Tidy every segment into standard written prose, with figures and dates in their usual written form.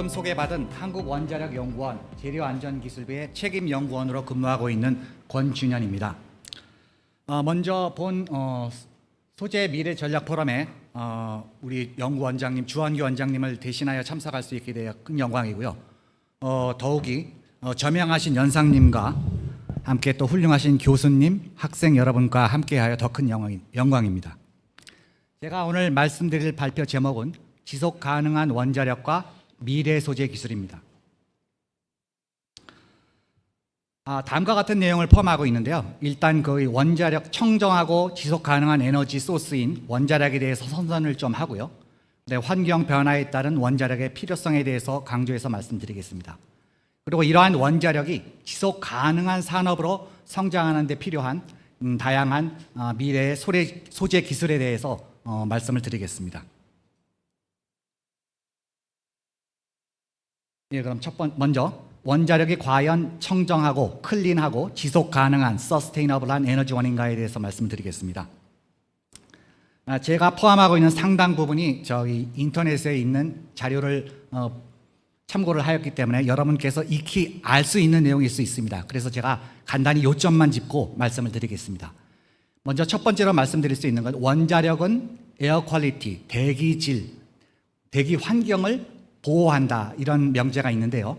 지금 소개받은 한국원자력연구원 재료안전기술부의 책임연구원으로 근무하고 있는 권준현입니다. 먼저 본 소재 미래 전략 포럼에 우리 연구원장님 주원기 원장님을 대신하여 참석할 수 있게 되어 큰 영광이고요. 더욱이 저명하신 연상님과 함께 또 훌륭하신 교수님, 학생 여러분과 함께하여 더 큰 영광입니다. 제가 오늘 말씀드릴 발표 제목은 지속 가능한 원자력과 미래 소재 기술입니다. 다음과 같은 내용을 포함하고 있는데요. 일단 그 원자력 청정하고 지속 가능한 에너지 소스인 원자력에 대해서 선언을 좀 하고요. 환경 변화에 따른 원자력의 필요성에 대해서 강조해서 말씀드리겠습니다. 그리고 이러한 원자력이 지속 가능한 산업으로 성장하는 데 필요한 다양한 미래의 소재 기술에 대해서 말씀을 드리겠습니다. 그럼 먼저 원자력이 과연 청정하고 클린하고 지속 가능한 서스테이너블한 에너지원인가에 대해서 말씀드리겠습니다. 제가 포함하고 있는 상당 부분이 저희 인터넷에 있는 자료를 참고를 하였기 때문에 여러분께서 익히 알 수 있는 내용일 수 있습니다. 그래서 제가 간단히 요점만 짚고 말씀을 드리겠습니다. 먼저 첫 번째로 말씀드릴 수 있는 건 원자력은 에어 퀄리티, 대기 환경을 보호한다, 이런 명제가 있는데요.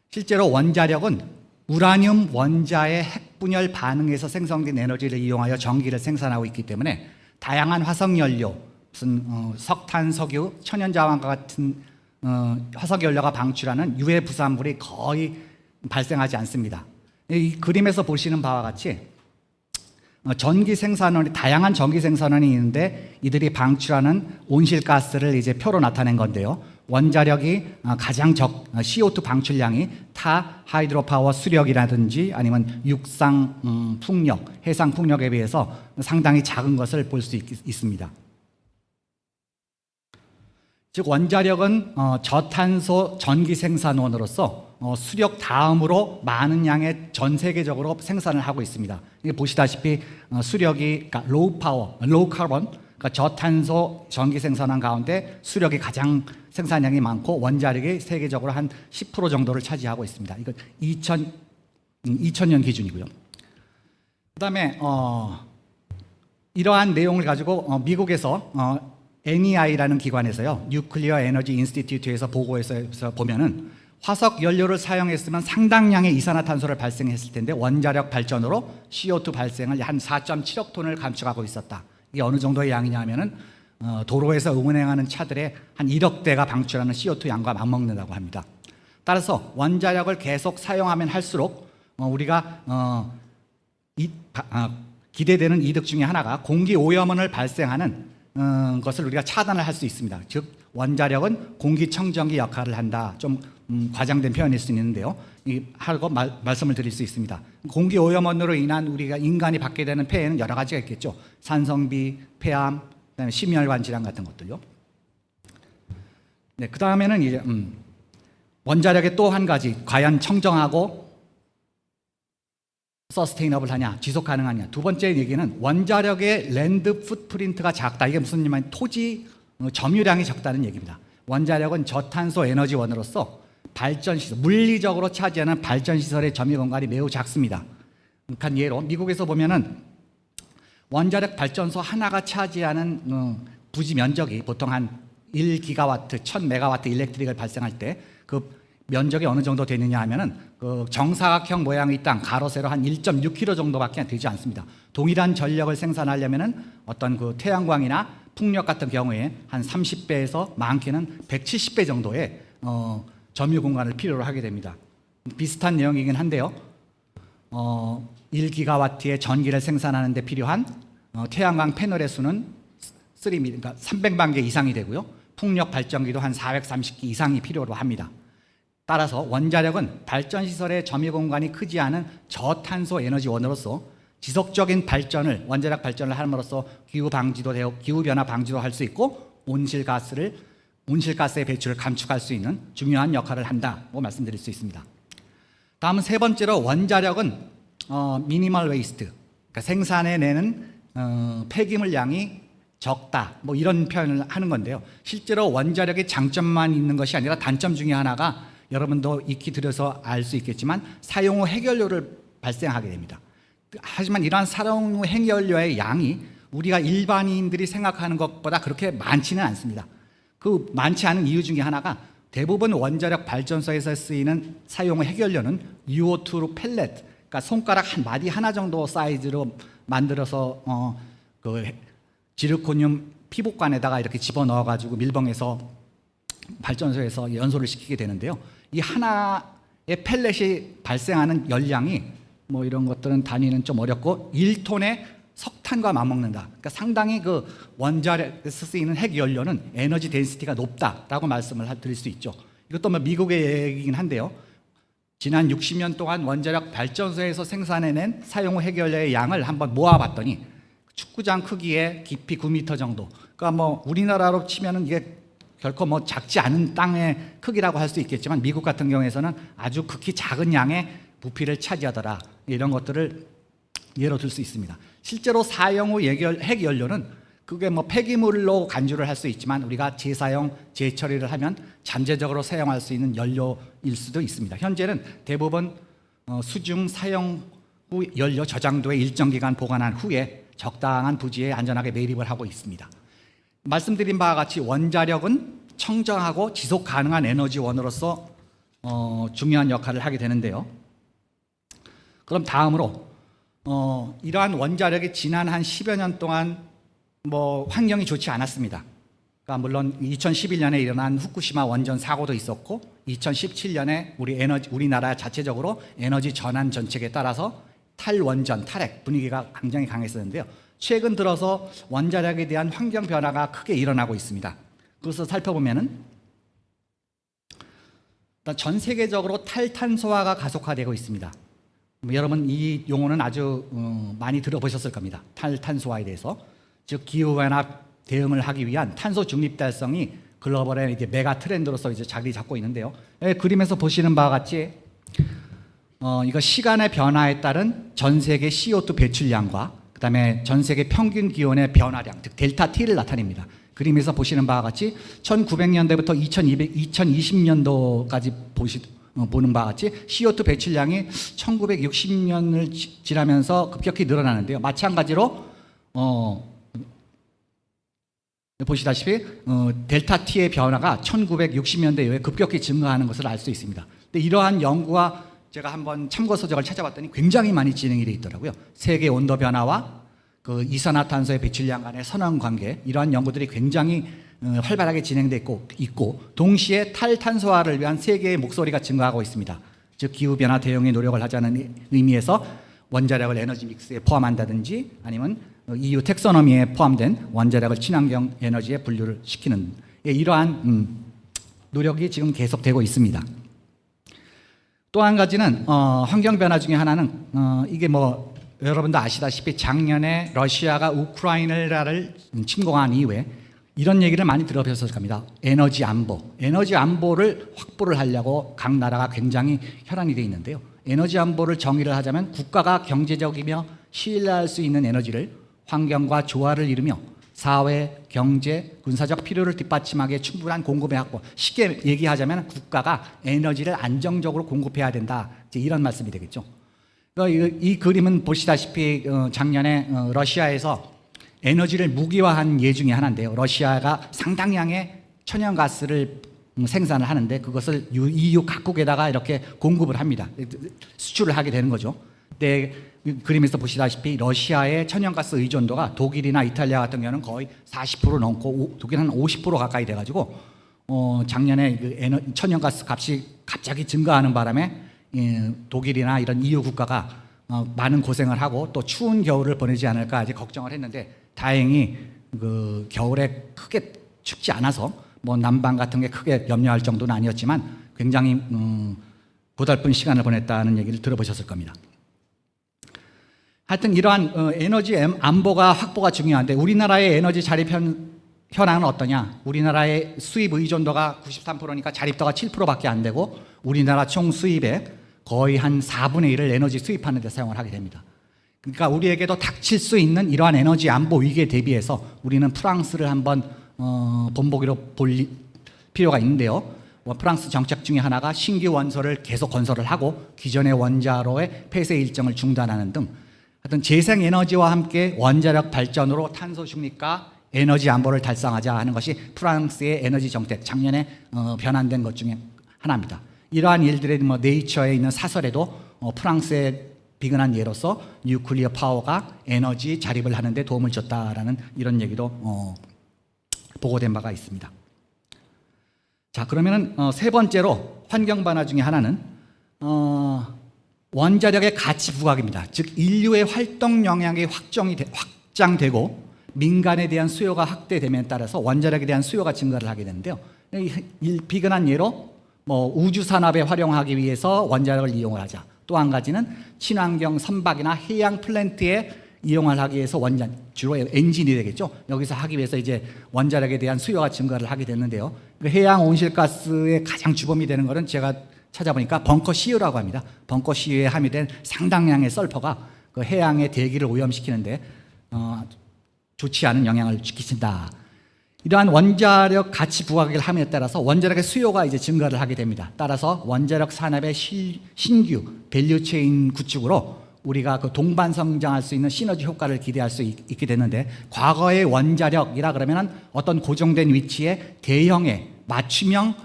실제로 원자력은 우라늄 원자의 핵분열 반응에서 생성된 에너지를 이용하여 전기를 생산하고 있기 때문에 다양한 화석연료, 무슨 석탄, 석유, 천연자원과 같은 화석연료가 방출하는 유해 부산물이 거의 발생하지 않습니다. 이 그림에서 보시는 바와 같이 다양한 전기 생산원이 있는데 이들이 방출하는 온실가스를 이제 표로 나타낸 건데요. 원자력이 가장 CO2 방출량이 타 하이드로파워 수력이라든지 아니면 육상 풍력, 해상 풍력에 비해서 상당히 작은 것을 볼 수 있습니다. 즉 원자력은 저탄소 전기 생산원으로서 수력 다음으로 많은 양의 전 세계적으로 생산을 하고 있습니다. 이게 보시다시피 수력이 그러니까 로우 카본, 그러니까 저탄소 전기 생산원 가운데 수력이 가장 생산량이 많고 원자력이 세계적으로 한 10% 정도를 차지하고 있습니다. 이건 2000년 기준이고요. 그다음에 이러한 내용을 가지고 미국에서 NEI라는 기관에서요, 뉴클리어 에너지 인스티튜트에서 보고에서 보면은 화석 연료를 사용했으면 상당량의 이산화탄소를 발생했을 텐데 원자력 발전으로 CO2 발생을 한 4.7억 톤을 감축하고 있었다. 이게 어느 정도의 양이냐면은 도로에서 운행하는 차들의 한 1억 대가 방출하는 CO2 양과 맞먹는다고 합니다. 따라서 원자력을 계속 사용하면 할수록 우리가 기대되는 이득 중에 하나가 공기 오염원을 발생하는 것을 우리가 차단을 할 수 있습니다. 즉 원자력은 공기청정기 역할을 한다. 좀 과장된 표현일 수 있는데요. 하고 말씀을 드릴 수 있습니다. 공기 오염원으로 인한 우리가 인간이 받게 되는 폐해는 여러 가지가 있겠죠. 산성비, 폐암, 그다음에 심혈관 질환 같은 것들요. 네, 그 다음에는 이제 원자력의 또 한 가지, 과연 청정하고 서스테이너블하냐, 지속 가능하냐. 두 번째 얘기는 원자력의 랜드 풋프린트가 작다. 이게 무슨 말이냐면 토지 점유량이 적다는 얘기입니다. 원자력은 저탄소 에너지원으로서 발전시설, 물리적으로 차지하는 발전시설의 점유 공간이 매우 작습니다. 그러니까 예로 미국에서 보면은 원자력 발전소 하나가 차지하는 부지 면적이 보통 한 1기가와트, 1000메가와트 일렉트릭을 발생할 때 그 면적이 어느 정도 되느냐 하면은 그 정사각형 모양의 땅 가로 세로 한 1.6km 정도밖에 되지 않습니다. 동일한 전력을 생산하려면은 어떤 그 태양광이나 풍력 같은 경우에 한 30배에서 많게는 170배 정도의 점유 공간을 필요로 하게 됩니다. 비슷한 내용이긴 한데요. 1기가와트의 전기를 생산하는 데 필요한 태양광 패널의 수는 그러니까 300만 개 이상이 되고요. 풍력 발전기도 한 430기 이상이 필요로 합니다. 따라서 원자력은 발전시설의 점유 공간이 크지 않은 저탄소 에너지원으로서 지속적인 발전을, 원자력 발전을 함으로써 기후 방지도 되고 기후 변화 방지도 할 수 있고 온실가스의 배출을 감축할 수 있는 중요한 역할을 한다고 말씀드릴 수 있습니다. 다음은 세 번째로 원자력은 미니멀 웨이스트, 그러니까 생산해내는 폐기물 양이 적다 뭐 이런 표현을 하는 건데요. 실제로 원자력의 장점만 있는 것이 아니라 단점 중에 하나가 여러분도 익히 들여서 알 수 있겠지만 사용 후 핵연료를 발생하게 됩니다. 하지만 이러한 사용 후 핵연료의 양이 우리가 일반인들이 생각하는 것보다 그렇게 많지는 않습니다. 그 많지 않은 이유 중에 하나가 대부분 원자력 발전소에서 쓰이는 사용 후 핵연료는 UO2 펠렛, 그러니까 손가락 한 마디 하나 정도 사이즈로 만들어서 그 지르코늄 피복관에다가 이렇게 집어넣어 가지고 밀봉해서 발전소에서 연소를 시키게 되는데요. 이 하나의 펠렛이 발생하는 열량이 뭐 이런 것들은 단위는 좀 어렵고 1톤의 석탄과 맞먹는다. 그러니까 상당히 그 원자력에서 쓰이는 핵연료는 에너지 덴시티가 높다라고 말씀을 드릴 수 있죠. 이것도 뭐 미국의 얘기긴 한데요. 지난 60년 동안 원자력 발전소에서 생산해낸 사용 후 핵연료의 양을 한번 모아봤더니 축구장 크기의 깊이 9m 정도. 그러니까 뭐 우리나라로 치면은 이게 결코 뭐 작지 않은 땅의 크기라고 할 수 있겠지만 미국 같은 경우에서는 아주 극히 작은 양의 부피를 차지하더라. 이런 것들을 예로 들 수 있습니다. 실제로 사용 후 핵연료는 그게 뭐 폐기물로 간주를 할 수 있지만 우리가 재사용, 재처리를 하면 잠재적으로 사용할 수 있는 연료일 수도 있습니다. 현재는 대부분 수중 사용 후 연료 저장도에 일정 기간 보관한 후에 적당한 부지에 안전하게 매립을 하고 있습니다. 말씀드린 바와 같이 원자력은 청정하고 지속 가능한 에너지원으로서 중요한 역할을 하게 되는데요. 그럼 다음으로 이러한 원자력이 지난 한 10여 년 동안 뭐 환경이 좋지 않았습니다. 그러니까 물론 2011년에 일어난 후쿠시마 원전 사고도 있었고 2017년에 우리나라 자체적으로 에너지 전환 정책에 따라서 탈원전, 탈핵 분위기가 굉장히 강했었는데요. 최근 들어서 원자력에 대한 환경 변화가 크게 일어나고 있습니다. 그것을 살펴보면은 전 세계적으로 탈탄소화가 가속화되고 있습니다. 여러분 이 용어는 아주 많이 들어보셨을 겁니다. 탈탄소화에 대해서. 즉 기후변화 대응을 하기 위한 탄소 중립 달성이 글로벌의 이제 메가 트렌드로서 이제 자리 잡고 있는데요. 그림에서 보시는 바와 같이 이거 시간의 변화에 따른 전 세계 CO2 배출량과 그다음에 전 세계 평균 기온의 변화량, 즉 델타 T를 나타냅니다. 그림에서 보시는 바와 같이 1900년대부터 2020년도까지 보는 바와 같이 CO2 배출량이 1960년을 지나면서 급격히 늘어나는데요. 마찬가지로 보시다시피 델타 T의 변화가 1960년대 이후에 급격히 증가하는 것을 알 수 있습니다. 근데 이러한 연구가 제가 한번 참고 서적을 찾아봤더니 굉장히 많이 진행이 되어 있더라고요. 세계 온도 변화와 그 이산화탄소의 배출량 간의 선원 관계, 이러한 연구들이 굉장히 활발하게 진행되고 있고 동시에 탈탄소화를 위한 세계의 목소리가 증가하고 있습니다. 즉 기후변화 대응에 노력을 하자는 의미에서 원자력을 에너지 믹스에 포함한다든지 아니면 EU 텍소노미에 포함된 원자력을 친환경 에너지에 분류를 시키는 이러한 노력이 지금 계속되고 있습니다. 또 한 가지는 환경 변화 중에 하나는 이게 뭐 여러분도 아시다시피 작년에 러시아가 우크라이나를 침공한 이후에 이런 얘기를 많이 들어보셨을 겁니다. 에너지 안보를 확보를 하려고 각 나라가 굉장히 혈안이 되어 있는데요. 에너지 안보를 정의를 하자면 국가가 경제적이며 신뢰할 수 있는 에너지를 환경과 조화를 이루며 사회, 경제, 군사적 필요를 뒷받침하기에 충분한 공급의 확보. 쉽게 얘기하자면 국가가 에너지를 안정적으로 공급해야 된다. 이제 이런 말씀이 되겠죠. 이 그림은 보시다시피 작년에 러시아에서 에너지를 무기화한 예 중에 하나인데요. 러시아가 상당량의 천연가스를 생산을 하는데 그것을 EU 각국에다가 이렇게 공급을 합니다. 수출을 하게 되는 거죠. 근데 그림에서 보시다시피 러시아의 천연가스 의존도가 독일이나 이탈리아 같은 경우는 거의 40% 넘고 독일은 한 50% 가까이 돼가지고 작년에 그 천연가스 값이 갑자기 증가하는 바람에 독일이나 이런 EU 국가가 많은 고생을 하고 또 추운 겨울을 보내지 않을까 아직 걱정을 했는데 다행히 그 겨울에 크게 춥지 않아서 뭐 난방 같은 게 크게 염려할 정도는 아니었지만 굉장히 고달픈 시간을 보냈다는 얘기를 들어보셨을 겁니다. 하여튼 이러한 에너지 안보가 확보가 중요한데 우리나라의 에너지 자립 현황은 어떠냐? 우리나라의 수입 의존도가 93%니까 자립도가 7%밖에 안 되고 우리나라 총 수입의 거의 한 4분의 1을 에너지 수입하는 데 사용을 하게 됩니다. 그러니까 우리에게도 닥칠 수 있는 이러한 에너지 안보 위기에 대비해서 우리는 프랑스를 한번 본보기로 볼 필요가 있는데요. 프랑스 정책 중에 하나가 신규 원소를 계속 건설을 하고 기존의 원자로의 폐쇄 일정을 중단하는 등 하여튼 재생에너지와 함께 원자력 발전으로 탄소 중립과 에너지 안보를 달성하자 하는 것이 프랑스의 에너지 정책 작년에 변환된 것 중에 하나입니다. 이러한 일들의 네이처에 있는 사설에도 프랑스의 비근한 예로서 뉴클리어 파워가 에너지 자립을 하는 데 도움을 줬다라는 이런 얘기도 보고된 바가 있습니다. 자, 그러면은 세 번째로 환경 변화 중에 하나는 원자력의 가치 부각입니다. 즉 인류의 활동 영향이 확장되고 민간에 대한 수요가 확대됨에 따라서 원자력에 대한 수요가 증가를 하게 되는데요. 비근한 예로 우주 산업에 활용하기 위해서 원자력을 이용을 하자. 또 한 가지는 친환경 선박이나 해양 플랜트에 이용을 하기 위해서 주로 엔진이 되겠죠. 여기서 하기 위해서 이제 원자력에 대한 수요가 증가를 하게 됐는데요. 해양 온실가스의 가장 주범이 되는 것은 제가 찾아보니까 벙커 CU라고 합니다. 벙커 CU에 함유된 상당량의 설퍼가 그 해양의 대기를 오염시키는데 좋지 않은 영향을 끼친다. 이러한 원자력 가치 부각을 함에 따라서 원자력의 수요가 이제 증가를 하게 됩니다. 따라서 원자력 산업의 신규 밸류체인 구축으로 우리가 그 동반 성장할 수 있는 시너지 효과를 기대할 수 있게 되는데, 과거의 원자력이라 그러면은 어떤 고정된 위치에 대형의 맞춤형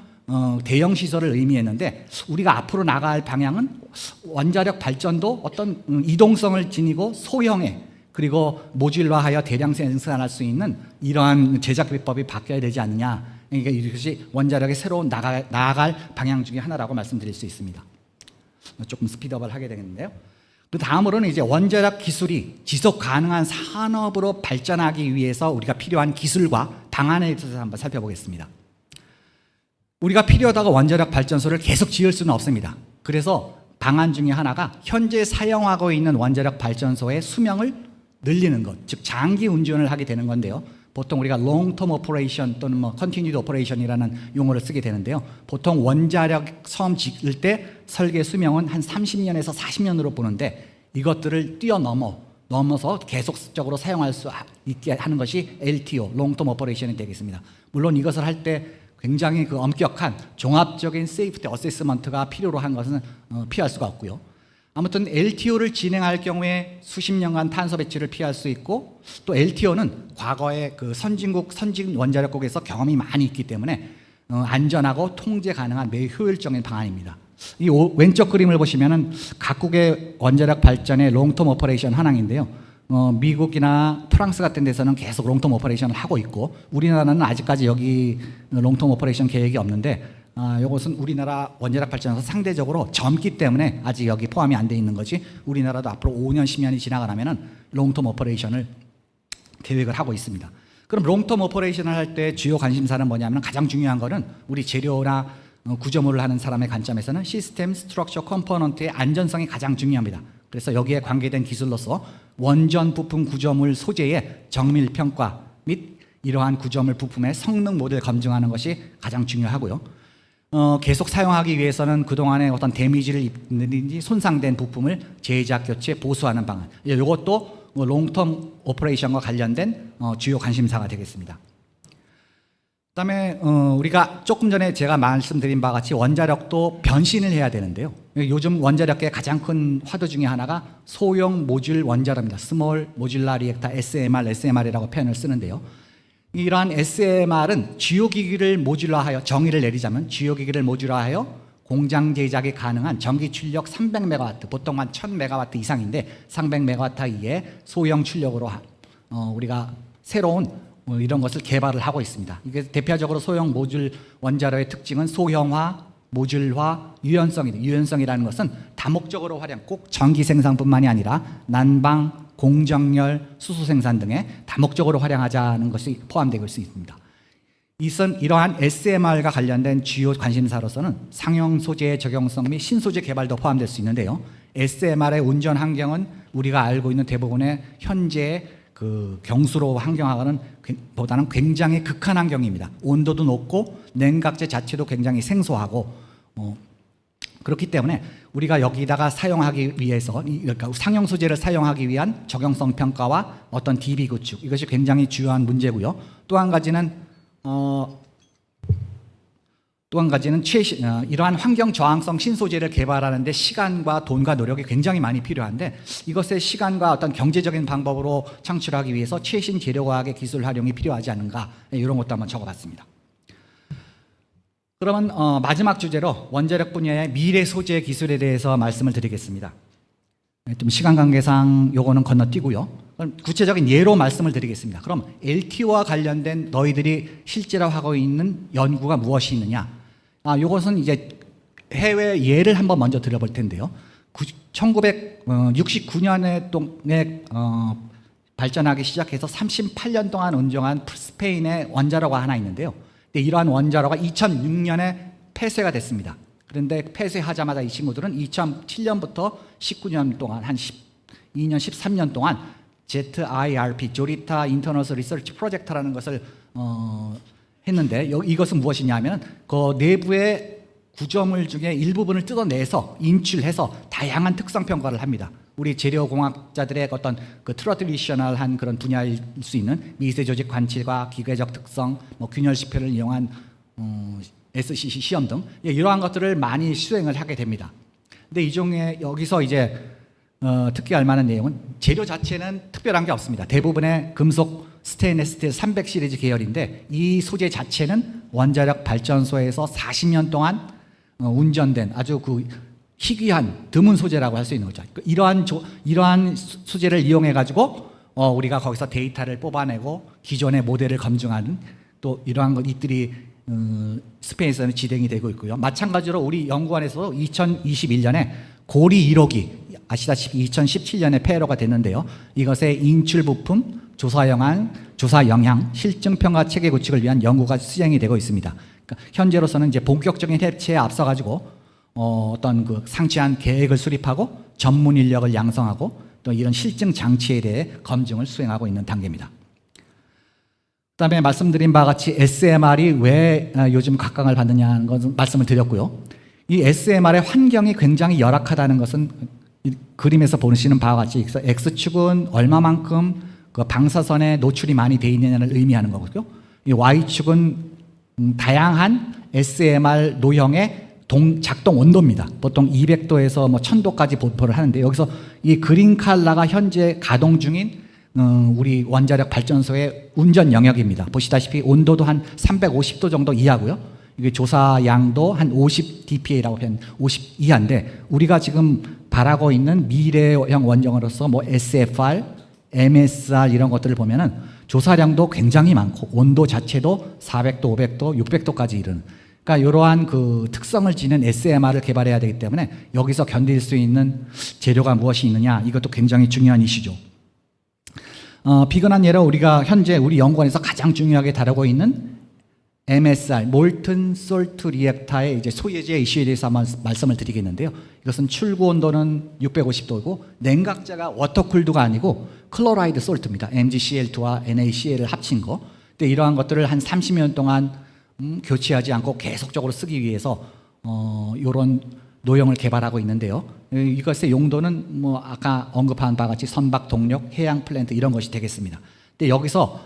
대형 시설을 의미했는데, 우리가 앞으로 나갈 방향은 원자력 발전도 어떤 이동성을 지니고 소형의 그리고 모듈화하여 대량 생산할 수 있는 이러한 제작 비법이 바뀌어야 되지 않느냐. 그러니까 이것이 원자력의 새로운 나아갈 방향 중에 하나라고 말씀드릴 수 있습니다. 조금 스피드업을 하게 되겠는데요. 그 다음으로는 이제 원자력 기술이 지속 가능한 산업으로 발전하기 위해서 우리가 필요한 기술과 방안에 대해서 한번 살펴보겠습니다. 우리가 필요하다고 원자력 발전소를 계속 지을 수는 없습니다. 그래서 방안 중에 하나가 현재 사용하고 있는 원자력 발전소의 수명을 늘리는 것, 즉 장기 운전을 하게 되는 건데요. 보통 우리가 long-term operation 또는 continued operation이라는 용어를 쓰게 되는데요. 보통 원자력 처음 지을 때 설계 수명은 한 30년에서 40년으로 보는데, 이것들을 넘어서 계속적으로 사용할 수 있게 하는 것이 LTO, long-term operation이 되겠습니다. 물론 이것을 할 때 굉장히 그 엄격한 종합적인 세이프티 어세스먼트가 필요로 한 것은 피할 수가 없고요. 아무튼 LTO를 진행할 경우에 수십 년간 탄소 배출을 피할 수 있고, 또 LTO는 과거의 그 선진 원자력국에서 경험이 많이 있기 때문에 안전하고 통제 가능한 매우 효율적인 방안입니다. 이 왼쪽 그림을 보시면은 각국의 원자력 발전의 롱텀 오퍼레이션 현황인데요. 미국이나 프랑스 같은 데서는 계속 롱텀 오퍼레이션을 하고 있고, 우리나라는 아직까지 여기 롱텀 오퍼레이션 계획이 없는데, 이것은 우리나라 원자력 발전소 상대적으로 젊기 때문에 아직 여기 포함이 안 돼 있는 거지, 우리나라도 앞으로 5년, 10년이 지나가면 롱텀 오퍼레이션을 계획을 하고 있습니다. 그럼 롱텀 오퍼레이션을 할 때 주요 관심사는 뭐냐면, 가장 중요한 거는 우리 재료나 구조물을 하는 사람의 관점에서는 시스템, 스트럭처, 컴포넌트의 안전성이 가장 중요합니다. 그래서 여기에 관계된 기술로서 원전 부품 구조물 소재의 정밀 평가 및 이러한 구조물 부품의 성능 모델 검증하는 것이 가장 중요하고요. 계속 사용하기 위해서는 그동안에 어떤 데미지를 입는지 손상된 부품을 제작, 교체, 보수하는 방안, 이것도 롱텀 오퍼레이션과 관련된 주요 관심사가 되겠습니다. 그다음에 우리가 조금 전에 제가 말씀드린 바와 같이 원자력도 변신을 해야 되는데요. 요즘 원자력의 가장 큰 화두 중에 하나가 소형 모듈 원자로입니다. 스몰 모듈라 리액터 SMR이라고 표현을 쓰는데요. 이러한 SMR은 주요 기기를 모듈화하여, 정의를 내리자면 주요 기기를 모듈화하여 공장 제작이 가능한 전기 출력 300메가와트, 보통 한 1000메가와트 이상인데 300메가와트 이하의 소형 출력으로 우리가 새로운 이런 것을 개발을 하고 있습니다. 이게 대표적으로 소형 모듈 원자로의 특징은 소형화, 모듈화, 유연성입니다. 유연성이라는 것은 다목적으로 활용, 꼭 전기 생산뿐만이 아니라 난방, 공정열, 수소 생산 등의 다목적으로 활용하자는 것이 포함되어 있을 수 있습니다. 이러한 SMR과 관련된 주요 관심사로서는 상용 소재의 적용성 및 신소재 개발도 포함될 수 있는데요. SMR의 운전 환경은 우리가 알고 있는 대부분의 현재 그 경수로 환경하고는 보다는 굉장히 극한 환경입니다. 온도도 높고 냉각제 자체도 굉장히 생소하고 그렇기 때문에 우리가 여기다가 사용하기 위해서 그러니까 상용 소재를 사용하기 위한 적용성 평가와 어떤 DB 구축, 이것이 굉장히 중요한 문제고요. 또 한 가지는 이러한 환경 저항성 신소재를 개발하는데 시간과 돈과 노력이 굉장히 많이 필요한데, 이것의 시간과 어떤 경제적인 방법으로 창출하기 위해서 최신 재료과학의 기술 활용이 필요하지 않은가, 이런 것도 한번 적어봤습니다. 그러면 마지막 주제로 원자력 분야의 미래 소재 기술에 대해서 말씀을 드리겠습니다. 좀 시간 관계상 요거는 건너뛰고요. 그럼 구체적인 예로 말씀을 드리겠습니다. 그럼 LTO와 관련된 너희들이 실제로 하고 있는 연구가 무엇이 있느냐? 요것은 이제 해외 예를 한번 먼저 드려볼 텐데요. 1969년에 발전하기 시작해서 38년 동안 운영한 스페인의 원자로가 하나 있는데요. 근데 이러한 원자로가 2006년에 폐쇄가 됐습니다. 그런데 폐쇄하자마자 이 친구들은 2007년부터 19년 동안 한 12년, 13년 동안 ZIRP, 조리타 인터너스 리서치 프로젝트라는 것을 했는데, 이것은 무엇이냐면 그 내부의 구조물 중에 일부분을 뜯어내서 인출해서 다양한 특성 평가를 합니다. 우리 재료공학자들의 어떤 그 트러디셔널한 그런 분야일 수 있는 미세 조직 관찰과 기계적 특성, 균열 지표를 이용한 SCC 시험 등 이러한 것들을 많이 수행을 하게 됩니다. 근데 이 중에 여기서 이제 특히 알만한 내용은 재료 자체는 특별한 게 없습니다. 대부분의 금속 스테인리스 스틸 300 시리즈 계열인데, 이 소재 자체는 원자력 발전소에서 40년 동안 운전된 아주 그 희귀한 드문 소재라고 할 수 있는 거죠. 이러한 소재를 이용해 가지고 우리가 거기서 데이터를 뽑아내고 기존의 모델을 검증하는, 또 이러한 것들이 스페인에서는 진행이 되고 있고요. 마찬가지로 우리 연구원에서도 2021년에 고리 1호기, 아시다시피 2017년에 폐로가 됐는데요. 이것의 인출 부품, 조사 영향, 실증 평가 체계 구축을 위한 연구가 수행이 되고 있습니다. 그러니까 현재로서는 이제 본격적인 해체에 앞서 가지고 어떤 그 상세한 계획을 수립하고 전문 인력을 양성하고 또 이런 실증 장치에 대해 검증을 수행하고 있는 단계입니다. 그다음에 말씀드린 바와 같이 SMR이 왜 요즘 각광을 받느냐는 것은 말씀을 드렸고요. 이 SMR의 환경이 굉장히 열악하다는 것은 이 그림에서 보시는 바와 같이 X축은 얼마만큼 그 방사선에 노출이 많이 돼 있느냐를 의미하는 거고요. 이 Y축은 다양한 SMR 노형의 작동 온도입니다. 보통 200도에서 1000도까지 분포를 하는데, 여기서 이 그린 칼라가 현재 가동 중인 우리 원자력 발전소의 운전 영역입니다. 보시다시피 온도도 한 350도 정도 이하고요. 이게 조사 양도 한 50 dPa라고 하면 50 이하인데, 우리가 지금 바라고 있는 미래형 원정으로서 SFR, MSR 이런 것들을 보면은 조사량도 굉장히 많고 온도 자체도 400도, 500도, 600도까지 이르는, 그러니까 이러한 그 특성을 지닌 SMR을 개발해야 되기 때문에 여기서 견딜 수 있는 재료가 무엇이 있느냐, 이것도 굉장히 중요한 이슈죠. 비근한 예로 우리가 현재 우리 연구원에서 가장 중요하게 다루고 있는 MSR, 몰튼 솔트 리액터의 이제 소재의 이슈에 대해서 한번 말씀을 드리겠는데요. 이것은 출구 온도는 650도고 냉각자가 워터쿨드가 아니고 클로라이드 솔트입니다. MgCl2와 NaCl을 합친 거. 근데 이러한 것들을 한 30년 동안 교체하지 않고 계속적으로 쓰기 위해서 이런 노형을 개발하고 있는데요. 이것의 용도는 아까 언급한 바와 같이 선박 동력, 해양 플랜트 이런 것이 되겠습니다. 근데 여기서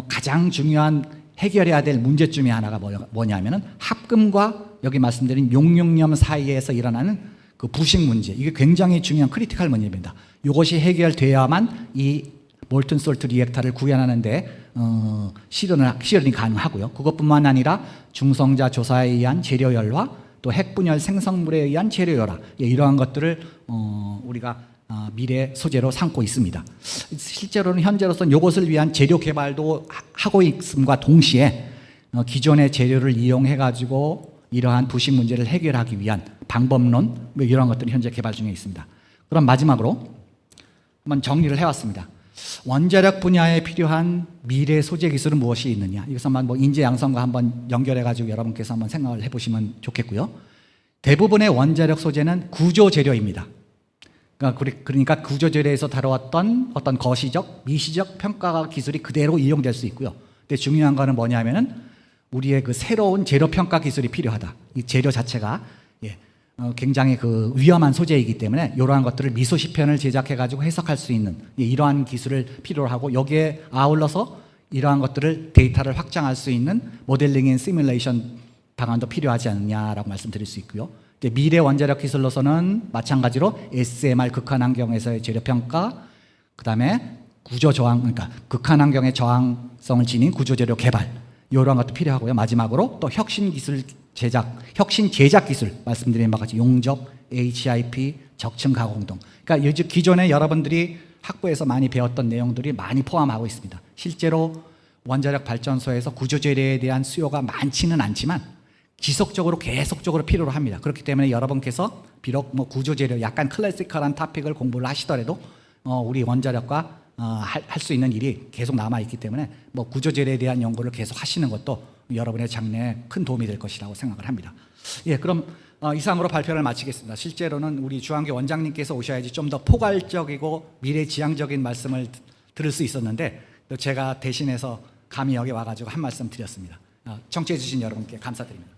가장 중요한 해결해야 될 문제점이 하나가 뭐냐면은 합금과 여기 말씀드린 용융염 사이에서 일어나는 그 부식 문제, 이게 굉장히 중요한 크리티컬 문제입니다. 이것이 해결돼야만 이 몰튼 솔트 리액터를 구현하는데 실현이 가능하고요. 그것뿐만 아니라 중성자 조사에 의한 재료 열화, 또 핵분열 생성물에 의한 재료 열화, 이러한 것들을 우리가 미래 소재로 삼고 있습니다. 실제로는 현재로서는 이것을 위한 재료 개발도 하고 있음과 동시에 기존의 재료를 이용해 가지고 이러한 부식 문제를 해결하기 위한 방법론, 이런 것들이 현재 개발 중에 있습니다. 그럼 마지막으로 한번 정리를 해왔습니다. 원자력 분야에 필요한 미래 소재 기술은 무엇이 있느냐, 이것을 한번 인재 양성과 한번 연결해 가지고 여러분께서 한번 생각을 해보시면 좋겠고요. 대부분의 원자력 소재는 구조 재료입니다. 그러니까 구조 재료에서 다루었던 어떤 거시적, 미시적 평가 기술이 그대로 이용될 수 있고요. 근데 중요한 거는 뭐냐면은 우리의 그 새로운 재료 평가 기술이 필요하다. 이 재료 자체가 굉장히 그 위험한 소재이기 때문에 이러한 것들을 미소 시편을 제작해 가지고 해석할 수 있는 이러한 기술을 필요로 하고 여기에 아울러서 이러한 것들을 데이터를 확장할 수 있는 모델링 앤 시뮬레이션 방안도 필요하지 않느냐라고 말씀드릴 수 있고요. 이제 미래 원자력 기술로서는 마찬가지로 SMR 극한 환경에서의 재료 평가, 그다음에 구조 저항, 그러니까 극한 환경의 저항성을 지닌 구조 재료 개발 이러한 것도 필요하고요. 마지막으로 또 혁신 기술 제작, 혁신 제작 기술 말씀드린 바와 같이 용접, HIP, 적층 가공 등. 그러니까 요즘 기존에 여러분들이 학부에서 많이 배웠던 내용들이 많이 포함하고 있습니다. 실제로 원자력 발전소에서 구조 재료에 대한 수요가 많지는 않지만 지속적으로 계속적으로 필요로 합니다. 그렇기 때문에 여러분께서 비록 뭐 구조 재료 약간 클래시컬한 토픽을 공부를 하시더라도 우리 원자력과 할 수 있는 일이 계속 남아 있기 때문에 뭐 구조 재료에 대한 연구를 계속 하시는 것도 여러분의 장래에 큰 도움이 될 것이라고 생각을 합니다. 예, 그럼 이상으로 발표를 마치겠습니다. 실제로는 우리 주한교 원장님께서 오셔야지 좀 더 포괄적이고 미래지향적인 말씀을 들을 수 있었는데 또 제가 대신해서 감히 여기 와가지고 한 말씀 드렸습니다. 청취해 주신 여러분께 감사드립니다.